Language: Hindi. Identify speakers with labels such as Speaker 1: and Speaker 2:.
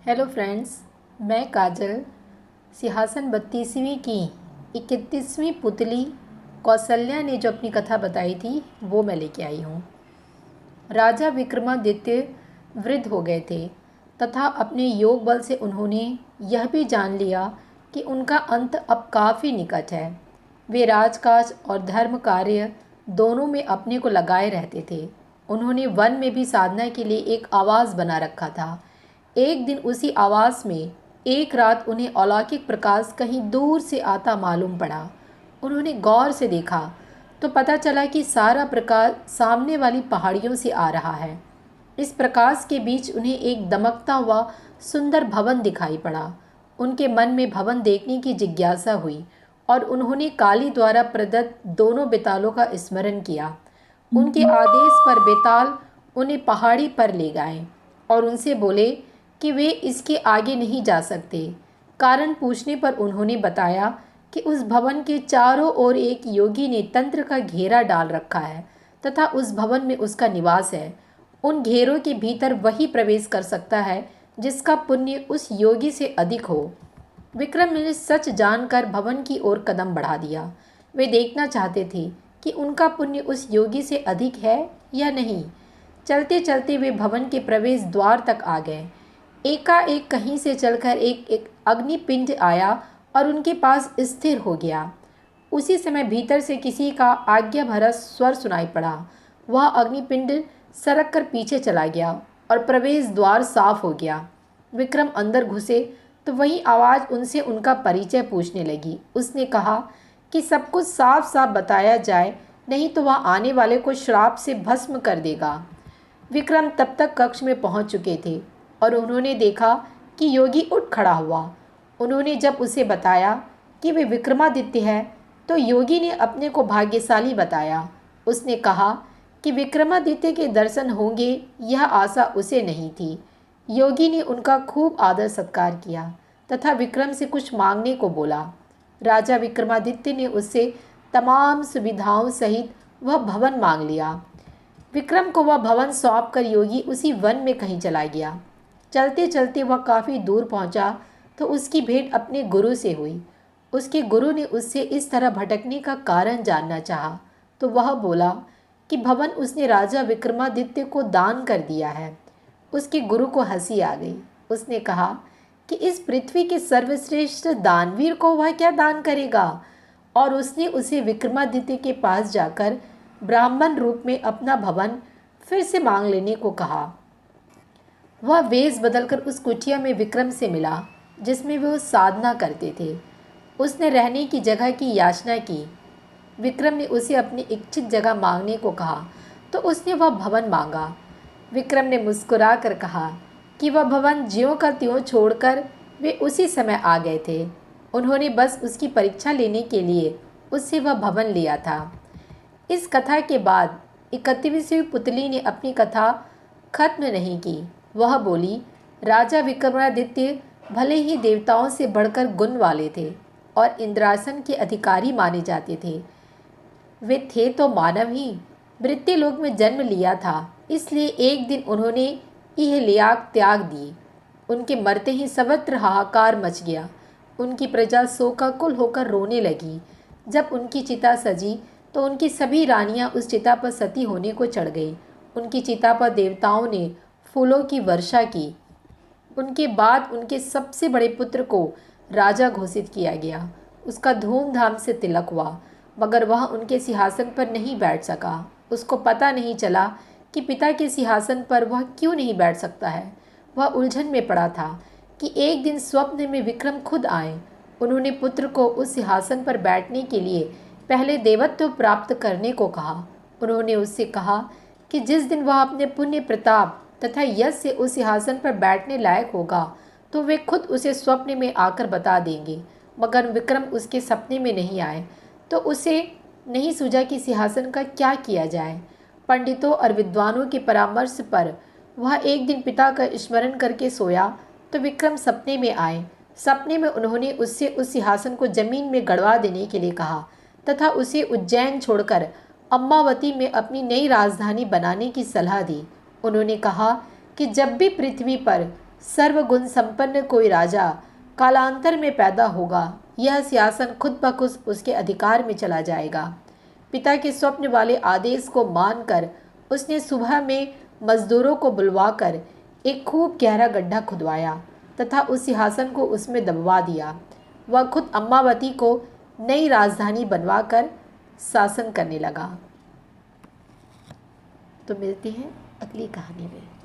Speaker 1: हेलो फ्रेंड्स, मैं काजल सिंहासन 32वीं की 31वीं पुतली कौसल्या ने जो अपनी कथा बताई थी वो मैं लेके आई हूँ। राजा विक्रमादित्य वृद्ध हो गए थे तथा अपने योग बल से उन्होंने यह भी जान लिया कि उनका अंत अब काफ़ी निकट है। वे राजकाज और धर्म कार्य दोनों में अपने को लगाए रहते थे। उन्होंने वन में भी साधना के लिए एक आवास बना रखा था। एक दिन उसी आवास में एक रात उन्हें अलौकिक प्रकाश कहीं दूर से आता मालूम पड़ा। उन्होंने गौर से देखा तो पता चला कि सारा प्रकाश सामने वाली पहाड़ियों से आ रहा है। इस प्रकाश के बीच उन्हें एक दमकता हुआ सुंदर भवन दिखाई पड़ा। उनके मन में भवन देखने की जिज्ञासा हुई और उन्होंने काली द्वारा प्रदत्त दोनों बेतालों का स्मरण किया। उनके आदेश पर बेताल उन्हें पहाड़ी पर ले गए और उनसे बोले कि वे इसके आगे नहीं जा सकते। कारण पूछने पर उन्होंने बताया कि उस भवन के चारों ओर एक योगी ने तंत्र का घेरा डाल रखा है तथा उस भवन में उसका निवास है। उन घेरों के भीतर वही प्रवेश कर सकता है जिसका पुण्य उस योगी से अधिक हो। विक्रम ने सच जानकर भवन की ओर कदम बढ़ा दिया। वे देखना चाहते थे कि उनका पुण्य उस योगी से अधिक है या नहीं। चलते चलते वे भवन के प्रवेश द्वार तक आ गए। एकाएक कहीं से चलकर एक अग्निपिंड आया और उनके पास स्थिर हो गया। उसी समय भीतर से किसी का आज्ञा भरा स्वर सुनाई पड़ा। वह अग्निपिंड सरक कर पीछे चला गया और प्रवेश द्वार साफ हो गया। विक्रम अंदर घुसे तो वही आवाज़ उनसे उनका परिचय पूछने लगी। उसने कहा कि सब कुछ साफ साफ बताया जाए, नहीं तो वह आने वाले को श्राप से भस्म कर देगा। विक्रम तब तक कक्ष में पहुंच चुके थे और उन्होंने देखा कि योगी उठ खड़ा हुआ। उन्होंने जब उसे बताया कि वे विक्रमादित्य है तो योगी ने अपने को भाग्यशाली बताया। उसने कहा कि विक्रमादित्य के दर्शन होंगे यह आशा उसे नहीं थी। योगी ने उनका खूब आदर सत्कार किया तथा विक्रम से कुछ मांगने को बोला। राजा विक्रमादित्य ने उससे तमाम सुविधाओं सहित वह भवन मांग लिया। विक्रम को वह भवन सौंप कर योगी उसी वन में कहीं चला गया। चलते चलते वह काफ़ी दूर पहुंचा तो उसकी भेंट अपने गुरु से हुई। उसके गुरु ने उससे इस तरह भटकने का कारण जानना चाहा तो वह बोला कि भवन उसने राजा विक्रमादित्य को दान कर दिया है। उसके गुरु को हंसी आ गई। उसने कहा कि इस पृथ्वी के सर्वश्रेष्ठ दानवीर को वह क्या दान करेगा, और उसने उसे विक्रमादित्य के पास जाकर ब्राह्मण रूप में अपना भवन फिर से मांग लेने को कहा। वह वेश बदलकर उस कुटिया में विक्रम से मिला जिसमें वे साधना करते थे। उसने रहने की जगह की याचना की। विक्रम ने उसे अपनी इच्छित जगह मांगने को कहा तो उसने वह भवन मांगा। विक्रम ने मुस्कुरा कर कहा कि वह भवन ज्यों का त्यों छोड़कर वे उसी समय आ गए थे। उन्होंने बस उसकी परीक्षा लेने के लिए उससे वह भवन लिया था। इस कथा के बाद 31वीं पुतली ने अपनी कथा खत्म नहीं की। वह बोली, राजा विक्रमादित्य भले ही देवताओं से बढ़कर गुण वाले थे और इंद्रासन के अधिकारी माने जाते थे, वे थे तो मानव ही। मृत्युलोक में जन्म लिया था, इसलिए एक दिन उन्होंने इहलियाक त्याग दी। उनके मरते ही सर्वत्र हाहाकार मच गया। उनकी प्रजा शोकाकुल होकर रोने लगी। जब उनकी चिता सजी तो उनकी सभी रानियां उस चिता पर सती होने को चढ़ गई। उनकी चिता पर देवताओं ने फूलों की वर्षा की। उनके बाद उनके सबसे बड़े पुत्र को राजा घोषित किया गया। उसका धूमधाम से तिलक हुआ, मगर वह उनके सिंहासन पर नहीं बैठ सका। उसको पता नहीं चला कि पिता के सिंहासन पर वह क्यों नहीं बैठ सकता है। वह उलझन में पड़ा था कि एक दिन स्वप्न में विक्रम खुद आए। उन्होंने पुत्र को उस सिंहासन पर बैठने के लिए पहले देवत्व प्राप्त करने को कहा। उन्होंने उससे कहा कि जिस दिन वह अपने पुण्य प्रताप तथा यश से उस सिंहासन पर बैठने लायक होगा तो वे खुद उसे स्वप्न में आकर बता देंगे। मगर विक्रम उसके सपने में नहीं आए तो उसे नहीं सूझा कि सिंहासन का क्या किया जाए। पंडितों और विद्वानों के परामर्श पर वह एक दिन पिता का स्मरण करके सोया तो विक्रम सपने में आए। सपने में उन्होंने उससे उस सिंहासन को जमीन में गड़वा देने के लिए कहा तथा उसे उज्जैन छोड़कर अम्बावती में अपनी नई राजधानी बनाने की सलाह दी। उन्होंने कहा कि जब भी पृथ्वी पर सर्वगुण संपन्न कोई राजा कालांतर में पैदा होगा। यह सिंहासन खुद ब खुद उसके अधिकार में चला जाएगा। पिता के स्वप्न वाले आदेश को मानकर उसने सुबह में मजदूरों को बुलवाकर एक खूब गहरा गड्ढा खुदवाया तथा उस सिंहासन को उसमें दबवा दिया। वह खुद अम्मावती को नई राजधानी बनवाकर शासन करने लगा। तो मिलती हैं अगली कहानी में।